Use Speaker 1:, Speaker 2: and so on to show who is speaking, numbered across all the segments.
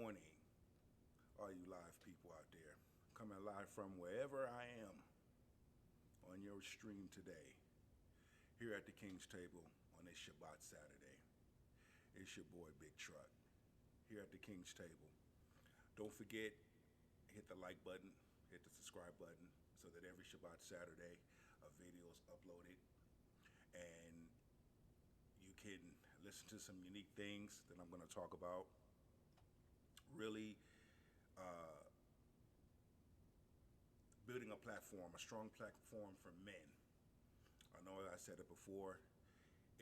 Speaker 1: morning, all you live people out there. Coming live from wherever I am on your stream today, here at the King's Table on this Shabbat Saturday. It's your boy Big Truck, here at the King's Table. Don't forget, hit the like button, hit the subscribe button, so that every Shabbat Saturday a video is uploaded and you can listen to some unique things that I'm going to talk about. Really building a platform, a strong platform for men. I know I said it before.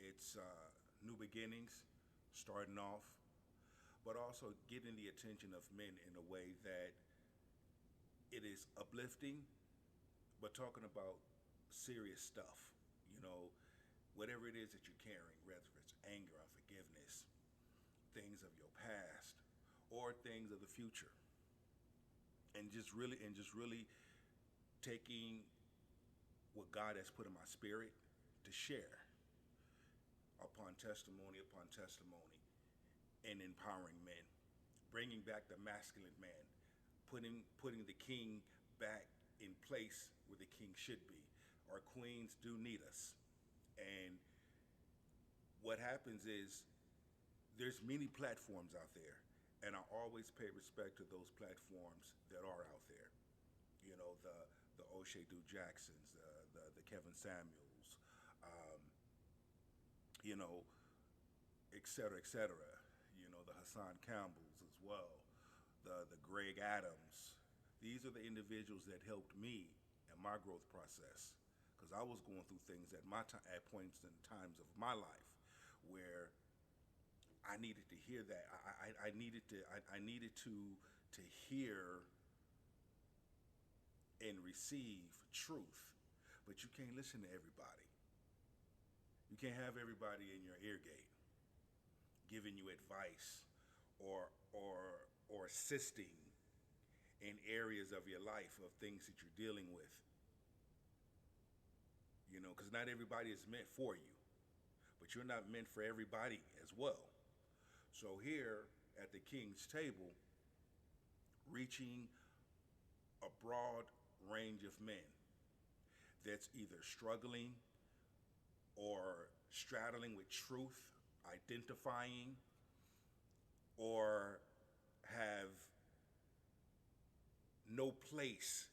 Speaker 1: It's new beginnings, starting off, but also getting the attention of men in a way that it is uplifting, but talking about serious stuff. You know, whatever it is that you're carrying, whether it's anger, unforgiveness, things of your past, or things of the future, and just really taking what God has put in my spirit to share upon testimony, and empowering men, bringing back the masculine man, putting the king back in place where the king should be. Our queens do need us, and what happens is there's many platforms out there, and I always pay respect to those platforms that are out there. You know, the O'Shea Du Jacksons, the Kevin Samuels, you know, et cetera, et cetera. You know, the Hassan Campbells as well, the Greg Adams. These are the individuals that helped me in my growth process, because I was going through things at points and times of my life where I needed to hear that. I needed to hear and receive truth. But you can't listen to everybody. You can't have everybody in your ear gate giving you advice or assisting in areas of your life of things that you're dealing with. You know, because not everybody is meant for you, but you're not meant for everybody as well. So here at the King's Table, reaching a broad range of men that's either struggling or straddling with truth, identifying, or have no place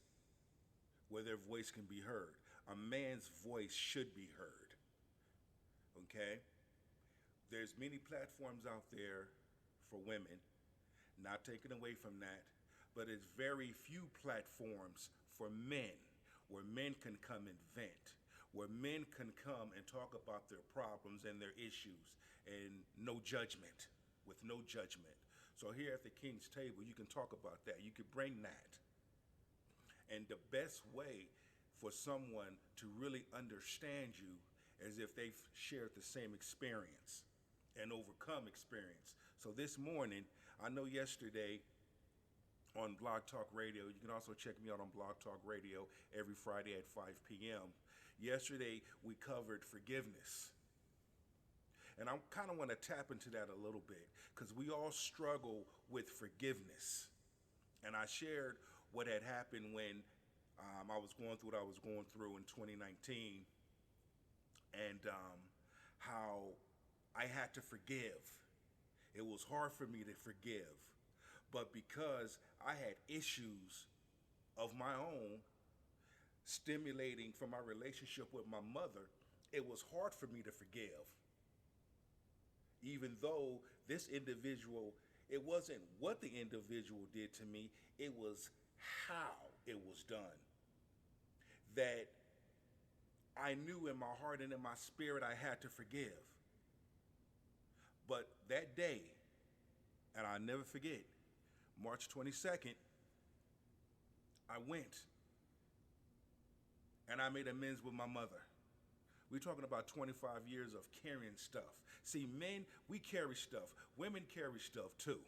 Speaker 1: where their voice can be heard. A man's voice should be heard. Okay? There's many platforms out there for women, not taken away from that, but it's very few platforms for men where men can come and vent, where men can come and talk about their problems and their issues and with no judgment. So here at the King's Table, you can talk about that. You can bring that. And the best way for someone to really understand you is if they've shared the same experience and overcome experience. So this morning, I know yesterday on Blog Talk Radio, you can also check me out on Blog Talk Radio every Friday at 5 p.m. Yesterday, we covered forgiveness. And I kind of want to tap into that a little bit because we all struggle with forgiveness. And I shared what had happened when I was going through what I was going through in 2019, and how I had to forgive. It was hard for me to forgive, but because I had issues of my own stimulating from my relationship with my mother, it was hard for me to forgive. Even though this individual, it wasn't what the individual did to me, it was how it was done. That I knew in my heart and in my spirit I had to forgive. But that day, and I'll never forget, March 22nd, I went and I made amends with my mother. We're talking about 25 years of carrying stuff. See, men, we carry stuff. Women carry stuff too.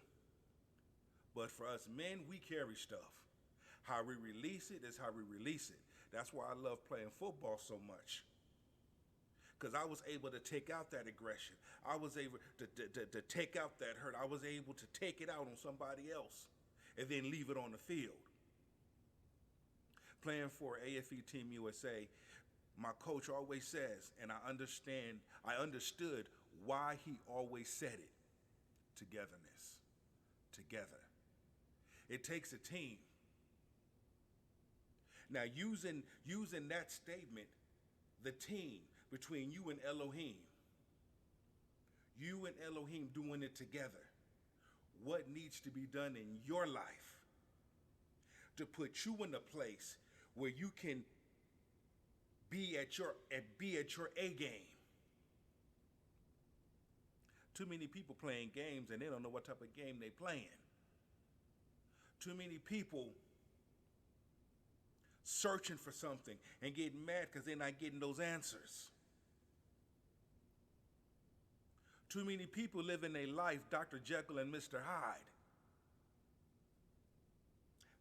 Speaker 1: But for us men, we carry stuff. How we release it is how we release it. That's why I love playing football so much. because I was able to take out that aggression. I was able to take out that hurt. I was able to take it out on somebody else and then leave it on the field. Playing for AFE Team USA, my coach always says, and I understood why he always said it: togetherness, together. It takes a team. Now, using that statement, the team between you and Elohim doing it together, what needs to be done in your life to put you in a place where you can be at your A game? Too many people playing games and they don't know what type of game they playing. Too many people searching for something and getting mad because they're not getting those answers. Too many people living a life Dr. Jekyll and Mr. Hyde.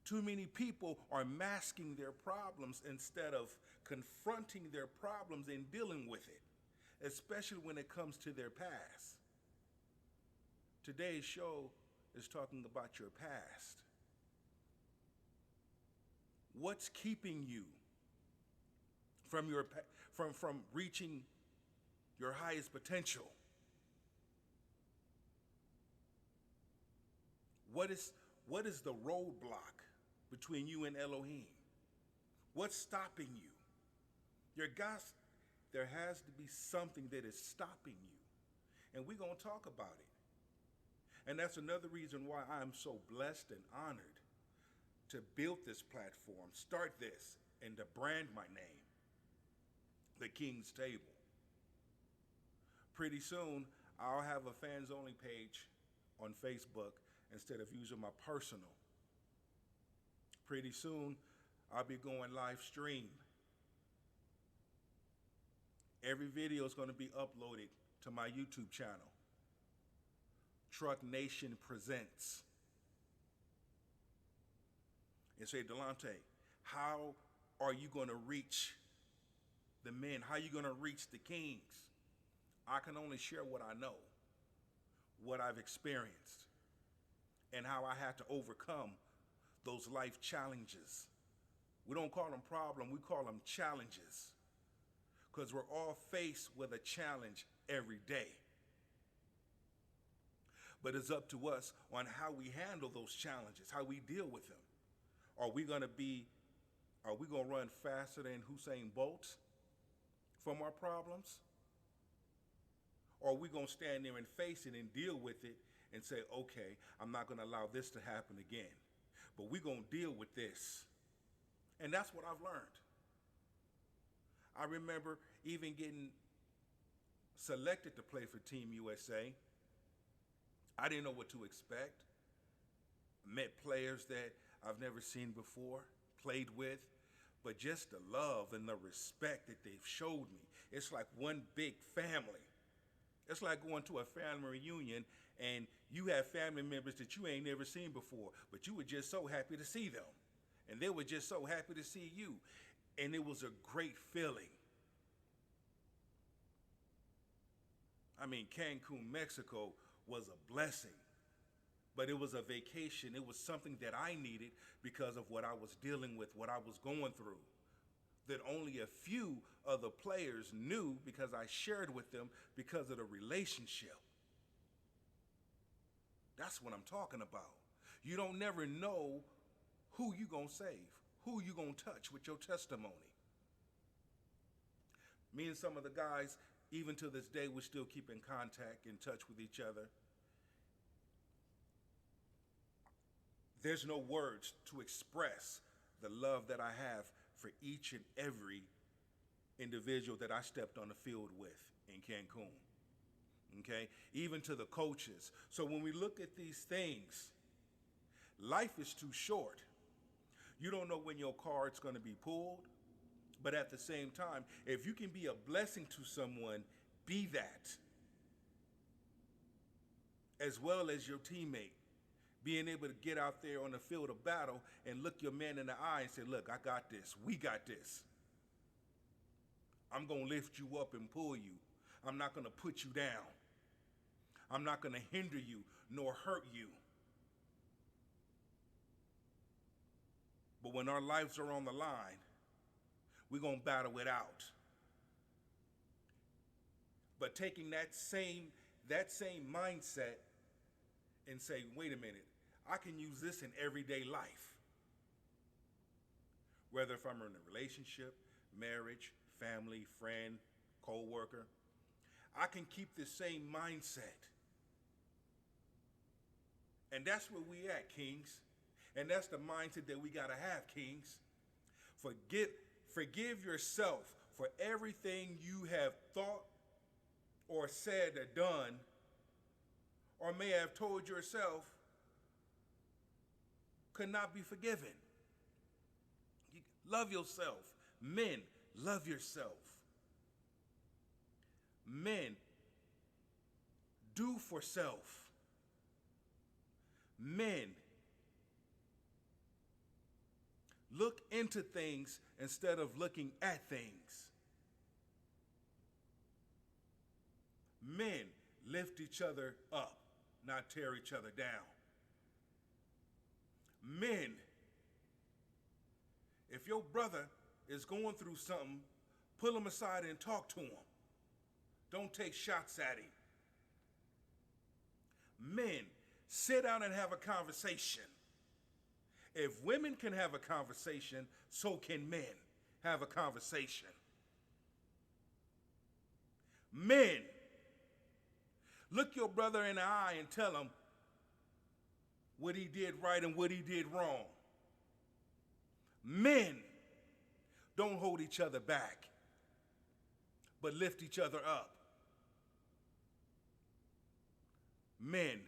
Speaker 1: Too many people are masking their problems instead of confronting their problems and dealing with it, especially when it comes to their past. Today's show is talking about your past. What's keeping you from reaching your highest potential? What is the roadblock between you and Elohim? What's stopping you? There has to be something that is stopping you. And we're going to talk about it. And that's another reason why I'm so blessed and honored to build this platform, start this, and to brand my name, The King's Table. Pretty soon, I'll have a fans only page on Facebook instead of using my personal. Pretty soon, I'll be going live stream. Every video is going to be uploaded to my YouTube channel, Truck Nation Presents. And say, Delonte, how are you going to reach the men? How are you going to reach the kings? I can only share what I know, what I've experienced, and how I had to overcome those life challenges. We don't call them problems, we call them challenges, because we're all faced with a challenge every day. But it's up to us on how we handle those challenges, how we deal with them. Are we going to run faster than Usain Bolt from our problems? Or are we going to stand there and face it and deal with it and say, okay, I'm not going to allow this to happen again, but we're going to deal with this. And that's what I've learned. I remember even getting selected to play for Team USA. I didn't know what to expect. Met players that I've never seen before, played with, but just the love and the respect that they've showed me. It's like one big family. It's like going to a family reunion and you have family members that you ain't never seen before, but you were just so happy to see them. And they were just so happy to see you. And it was a great feeling. I mean, Cancun, Mexico was a blessing. But it was a vacation. It was something that I needed because of what I was dealing with, what I was going through, that only a few other players knew because I shared with them because of the relationship. That's what I'm talking about. You don't never know who you gonna save, who you gonna touch with your testimony. Me and some of the guys, even to this day, we still keep in contact, in touch with each other. There's no words to express the love that I have for each and every individual that I stepped on the field with in Cancun. Okay? Even to the coaches. So when we look at these things, life is too short. You don't know when your card's going to be pulled, but at the same time, if you can be a blessing to someone, be that. As well as your teammate. Being able to get out there on the field of battle and look your man in the eye and say, look, I got this. We got this. I'm going to lift you up and pull you. I'm not going to put you down. I'm not going to hinder you nor hurt you. But when our lives are on the line, we're going to battle it out. But taking that same mindset and say, wait a minute, I can use this in everyday life. Whether if I'm in a relationship, marriage, family, friend, co-worker, I can keep the same mindset. And that's where we at, Kings. And that's the mindset that we got to have, Kings. Forgive yourself for everything you have thought or said or done or may have told yourself could not be forgiven. Love yourself. Men, love yourself. Men, do for self. Men, look into things instead of looking at things. Men, lift each other up, not tear each other down. Men, if your brother is going through something, pull him aside and talk to him. Don't take shots at him. Men, sit down and have a conversation. If women can have a conversation, so can men have a conversation. Men, look your brother in the eye and tell him what he did right and what he did wrong. Men, don't hold each other back, but lift each other up. Men,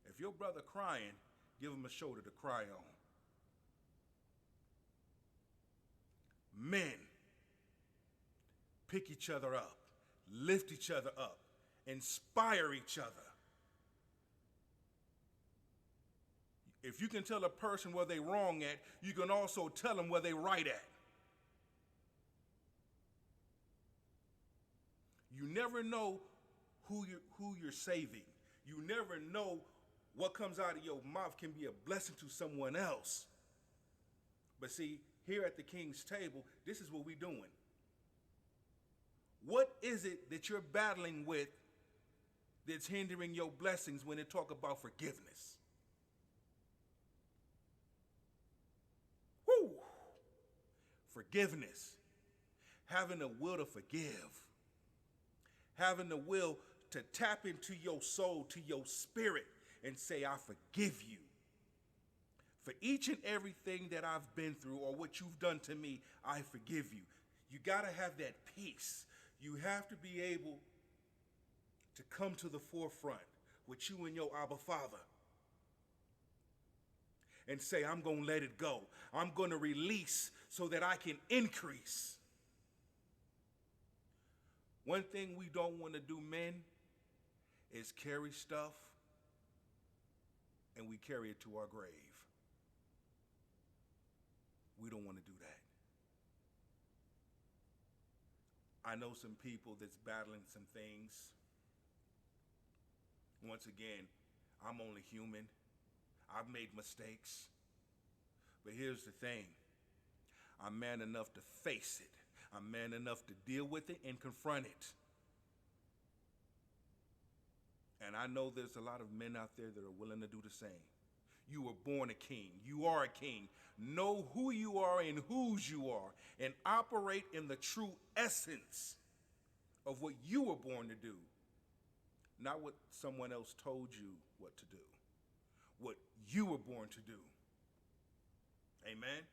Speaker 1: if your brother crying, give him a shoulder to cry on. Men, pick each other up, lift each other up, inspire each other. If you can tell a person where they're wrong at, you can also tell them where they're right at. You never know who you're saving. You never know what comes out of your mouth can be a blessing to someone else. But see, here at the King's table, this is what we're doing. What is it that you're battling with that's hindering your blessings when they talk about forgiveness? Woo! Forgiveness. Having a will to forgive. Having the will to tap into your soul, to your spirit, and say, I forgive you. For each and everything that I've been through or what you've done to me, I forgive you. You got to have that peace. You have to be able to come to the forefront with you and your Abba Father and say, I'm going to let it go. I'm going to release so that I can increase. One thing we don't want to do, men, is carry stuff and we carry it to our grave. We don't want to do that. I know some people that's battling some things. Once again, I'm only human. I've made mistakes. But here's the thing. I'm man enough to face it. I'm man enough to deal with it and confront it. And I know there's a lot of men out there that are willing to do the same. You were born a king. You are a king. Know who you are and whose you are, and operate in the true essence of what you were born to do, not what someone else told you what to do, what you were born to do. Amen.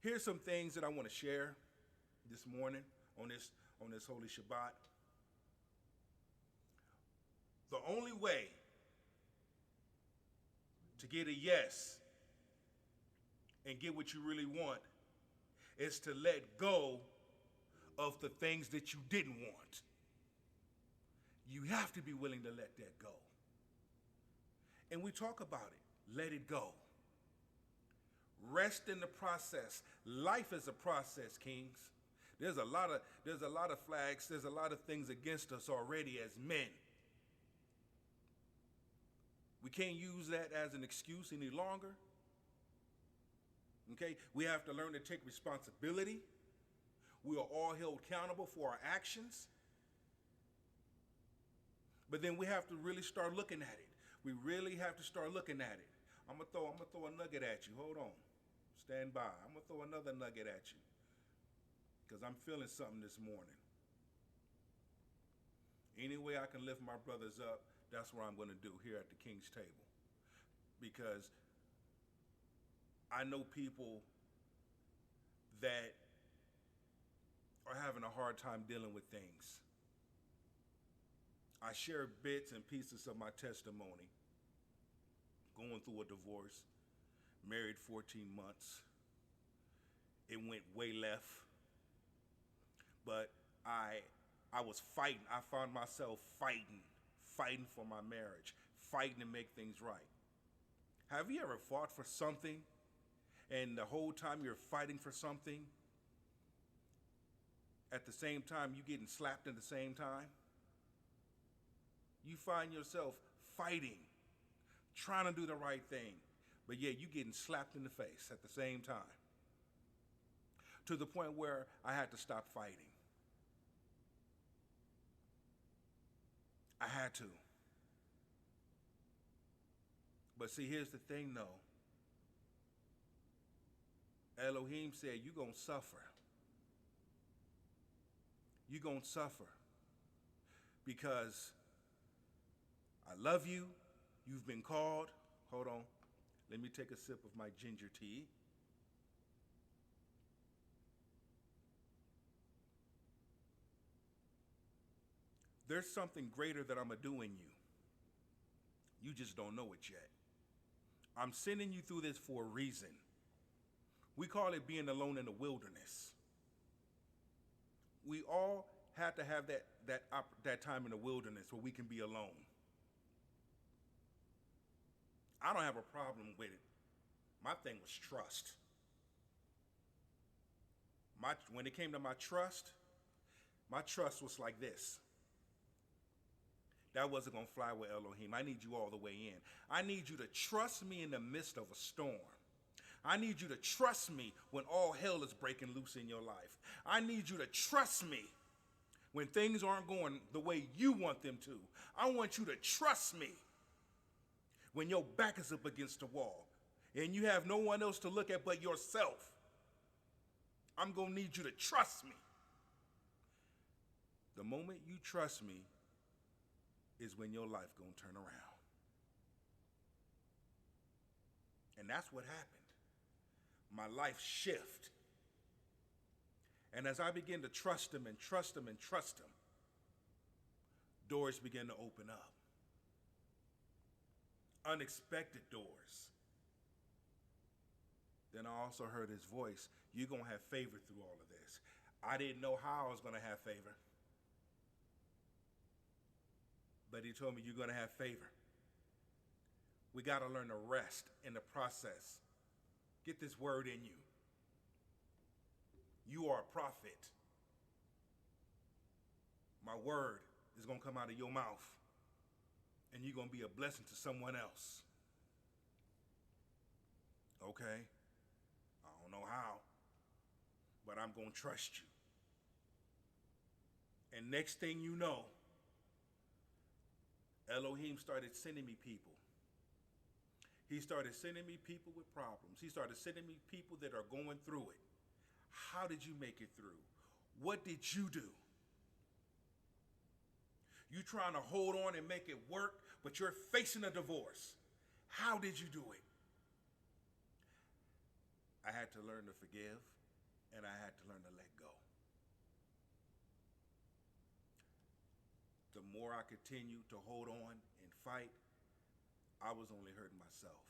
Speaker 1: Here's some things that I want to share this morning on this Holy Shabbat. The only way to get a yes and get what you really want is to let go of the things that you didn't want. You have to be willing to let that go. And we talk about it. Let it go. Rest in the process. Life is a process, Kings. There's a lot of flags, there's a lot of things against us already as men. We can't use that as an excuse any longer. Okay? We have to learn to take responsibility. We are all held accountable for our actions. But then we have to really start looking at it. We really have to start looking at it. I'm gonna throw a nugget at you. Hold on. Stand by. I'm gonna throw another nugget at you. Because I'm feeling something this morning. Any way I can lift my brothers up, that's what I'm gonna do here at the King's table. Because I know people that are having a hard time dealing with things. I share bits and pieces of my testimony. Going through a divorce, married 14 months. It went way left. But I was fighting. I found myself fighting for my marriage, fighting to make things right. Have you ever fought for something and the whole time you're fighting for something, at the same time you getting slapped at the same time? You find yourself fighting, trying to do the right thing, but yet you getting slapped in the face at the same time. To the point where I had to stop fighting. I had to. But see, here's the thing though. Elohim said, you're going to suffer. You're going to suffer. Because I love you. You've been called. Hold on. Let me take a sip of my ginger tea. There's something greater that I'm going to do in you. You just don't know it yet. I'm sending you through this for a reason. We call it being alone in the wilderness. We all have to have that time in the wilderness where we can be alone. I don't have a problem with it. My thing was trust. When it came to my trust was like this. That wasn't going to fly with Elohim. I need you all the way in. I need you to trust me in the midst of a storm. I need you to trust me when all hell is breaking loose in your life. I need you to trust me when things aren't going the way you want them to. I want you to trust me when your back is up against the wall and you have no one else to look at but yourself. I'm going to need you to trust me. The moment you trust me is when your life going to turn around. And that's what happened. My life shift. And as I begin to trust him and trust him and trust him, doors begin to open up. Unexpected doors. Then I also heard his voice, you're going to have favor through all of this. I didn't know how I was going to have favor. But he told me you're going to have favor. We got to learn to rest in the process. Get this word in you. You are a prophet. My word is going to come out of your mouth. And you're going to be a blessing to someone else. Okay? I don't know how. But I'm going to trust you. And next thing you know, Elohim started sending me people. He started sending me people with problems. He started sending me people that are going through it. How did you make it through? What did you do? You trying to hold on and make it work, but you're facing a divorce. How did you do it? I had to learn to forgive, and I had to learn to let go. The more I continued to hold on and fight, I was only hurting myself.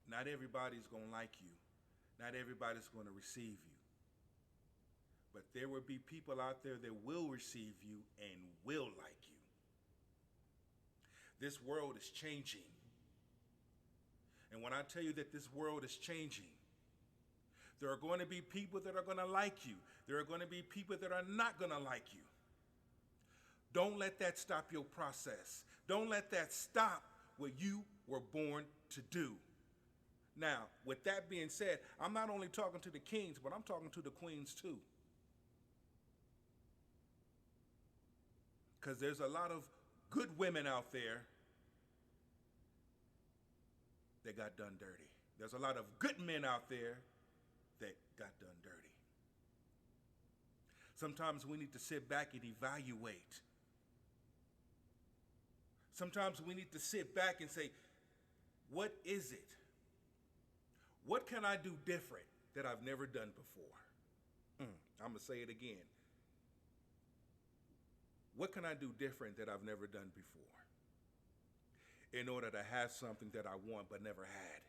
Speaker 1: Not everybody's going to like you. Not everybody's going to receive you. But there will be people out there that will receive you and will like you. This world is changing. And when I tell you that this world is changing, There are going to be people that are going to like you. There are going to be people that are not going to like you. Don't let that stop your process. Don't let that stop what you were born to do. Now, with that being said, I'm not only talking to the kings, but I'm talking to the queens too. Because there's a lot of good women out there that got done dirty. There's a lot of good men out there that got done dirty. Sometimes we need to sit back and evaluate. Sometimes we need to sit back and say, what is it? What can I do different that I've never done before? I'm going to say it again. What can I do different that I've never done before in order to have something that I want but never had?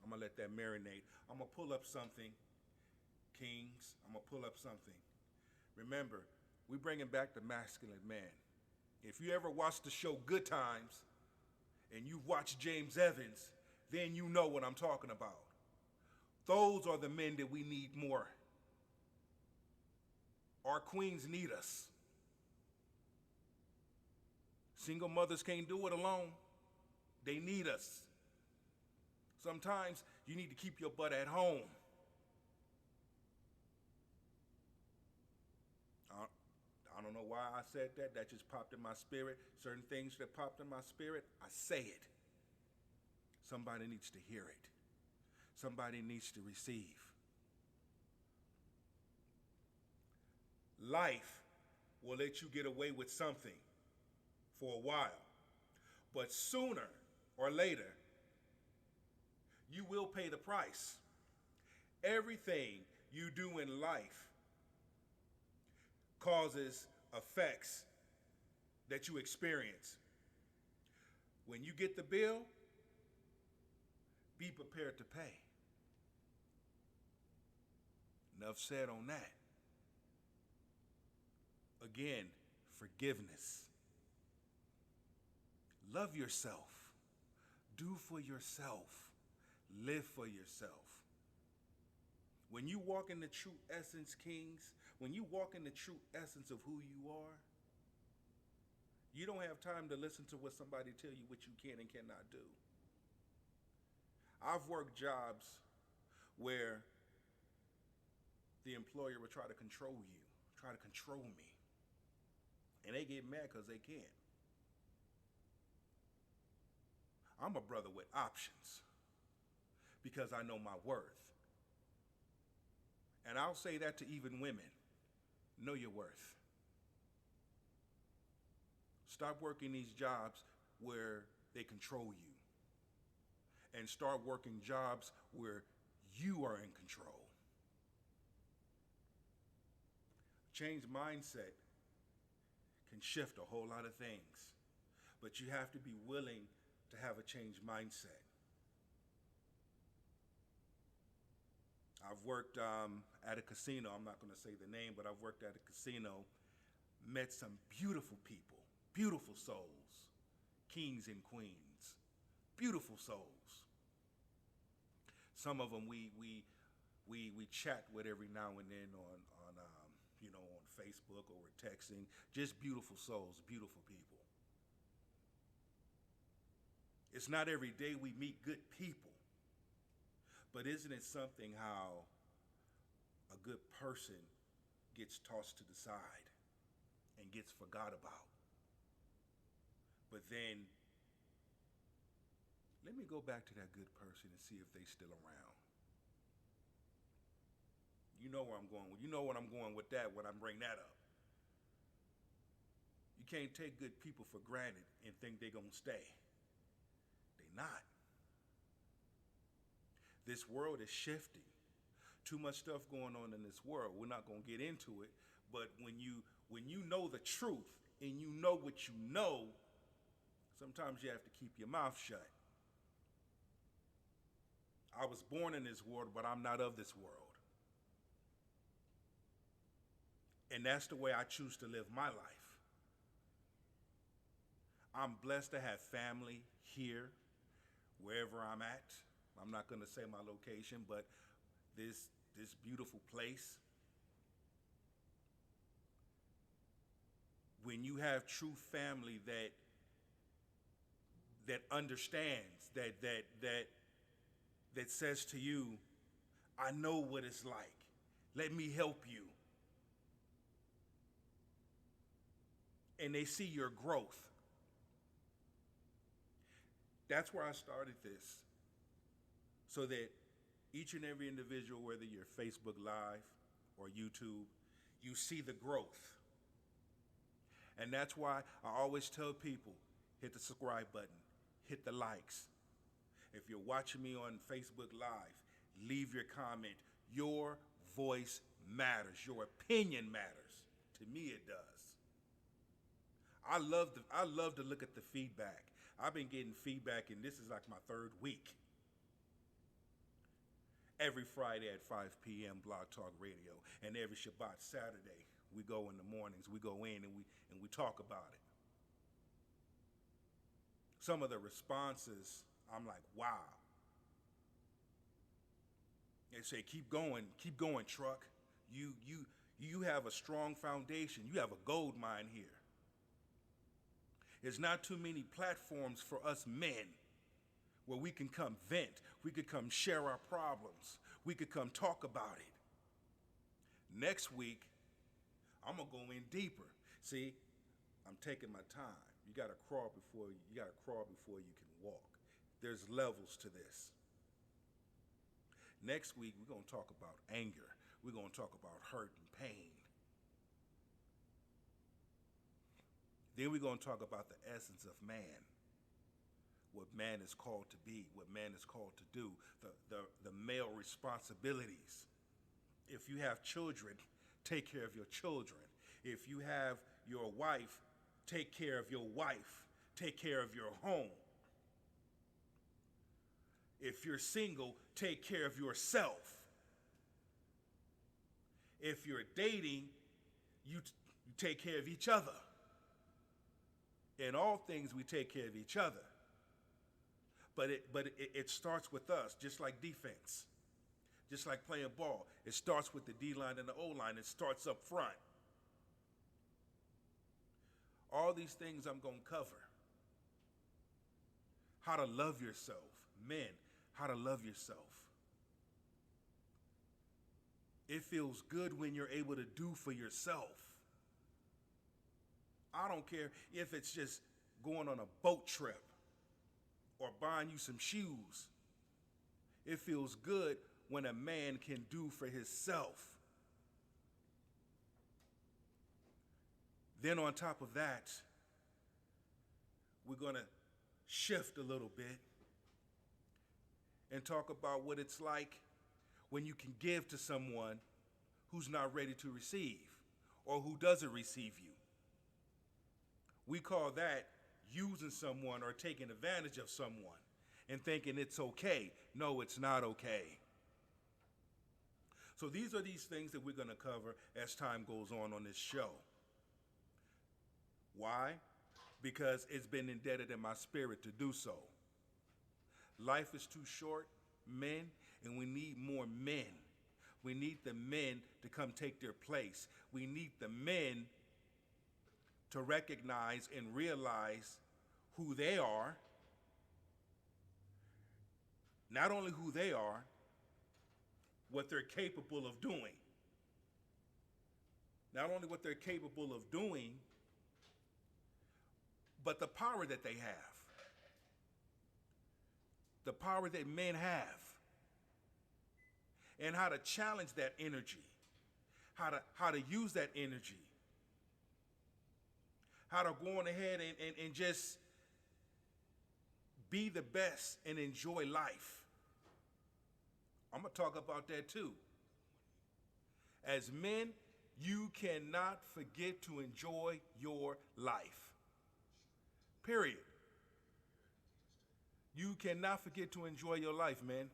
Speaker 1: I'm going to let that marinate. I'm going to pull up something, kings. I'm going to pull up something. Remember, we're bringing back the masculine man. If you ever watched the show Good Times and you've watched James Evans, then you know what I'm talking about. Those are the men that we need more. Our queens need us. Single mothers can't do it alone. They need us. Sometimes you need to keep your butt at home. I don't know why I said that. That just popped in my spirit. Certain things that popped in my spirit, I say it. Somebody needs to hear it. Somebody needs to receive. Life will let you get away with something for a while. But sooner or later, you will pay the price. Everything you do in life causes effects that you experience. When you get the bill, be prepared to pay. Enough said on that. Again, forgiveness. Love yourself. Do for yourself. Live for yourself. When you walk in the true essence, kings, when you walk in the true essence of who you are, you don't have time to listen to what somebody tell you what you can and cannot do. I've worked jobs where the employer would try to control you, try to control me. And they get mad because they can't. I'm a brother with options because I know my worth. And I'll say that to even women. Know your worth. Stop working these jobs where they control you. And start working jobs where you are in control. Change mindset can shift a whole lot of things. But you have to be willing to have a changed mindset. I've worked at a casino. I'm not going to say the name, but I've worked at a casino, met some beautiful people, beautiful souls, kings and queens, beautiful souls. Some of them we chat with every now and then on Facebook or we're texting. Just beautiful souls, beautiful people. It's not every day we meet good people. But isn't it something how a good person gets tossed to the side and gets forgot about? But then, let me go back to that good person and see if they're still around. You know where I'm going. You know what I'm going with that when I bring that up. You can't take good people for granted and think they're going to stay. They're not. This world is shifting. Too much stuff going on in this world. We're not going to get into it, but when you know the truth and you know what you know, sometimes you have to keep your mouth shut. I was born in this world, but I'm not of this world. And that's the way I choose to live my life. I'm blessed to have family here, wherever I'm at. I'm not going to say my location, but this beautiful place. When you have true family that understands, that says to you, I know what it's like. Let me help you. And they see your growth. That's where I started this. So that each and every individual, whether you're Facebook Live or YouTube, you see the growth. And that's why I always tell people, hit the subscribe button, hit the likes. If you're watching me on Facebook Live, leave your comment. Your voice matters. Your opinion matters. To me, it does. I love to look at the feedback. I've been getting feedback, and this is like my third week. Every Friday at 5 p.m. Blog Talk Radio, and every Shabbat Saturday, we go in the mornings. We go in and we talk about it. Some of the responses, I'm like, wow. They say, keep going, truck. You have a strong foundation. You have a gold mine here. There's not too many platforms for us men where we can come vent, we could come share our problems, we could come talk about it. Next week, I'm gonna go in deeper. See, I'm taking my time. You gotta crawl before you can walk. There's levels to this. Next week, we're gonna talk about anger. We're gonna talk about hurt and pain. Then we're going to talk about the essence of man, what man is called to be, what man is called to do, the male responsibilities. If you have children, take care of your children. If you have your wife, take care of your wife. Take care of your home. If you're single, take care of yourself. If you're dating, you take care of each other. In all things, we take care of each other. But it starts with us, just like defense. Just like playing ball. It starts with the D-line and the O-line. It starts up front. All these things I'm going to cover. How to love yourself. Men, how to love yourself. It feels good when you're able to do for yourself. I don't care if it's just going on a boat trip or buying you some shoes. It feels good when a man can do for himself. Then on top of that, we're going to shift a little bit and talk about what it's like when you can give to someone who's not ready to receive or who doesn't receive you. We call that using someone or taking advantage of someone and thinking it's okay. No, it's not okay. So these are these things that we're going to cover as time goes on this show. Why? Because it's been indebted in my spirit to do so. Life is too short, men, and we need more men. We need the men to come take their place. We need the men to recognize and realize who they are, not only who they are, what they're capable of doing. Not only what they're capable of doing, but the power that they have. The power that men have. And how to challenge that energy. How to use that energy. How to go on ahead and just be the best and enjoy life. I'm going to talk about that too. As men, you cannot forget to enjoy your life. Period. You cannot forget to enjoy your life, man.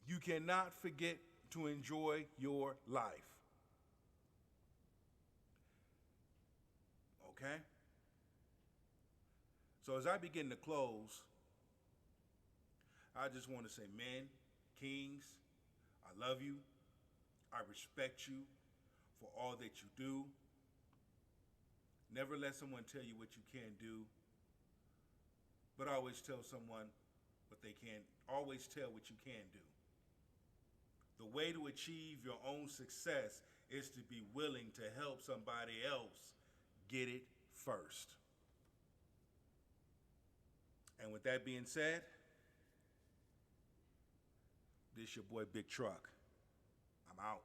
Speaker 1: You cannot forget to enjoy your life. Okay? So as I begin to close, I just want to say, men, kings, I love you. I respect you for all that you do. Never let someone tell you what you can't do, but always tell someone what they can. Always tell what you can do. The way to achieve your own success is to be willing to help somebody else get it first. And with that being said, this your boy Big Truck. I'm out.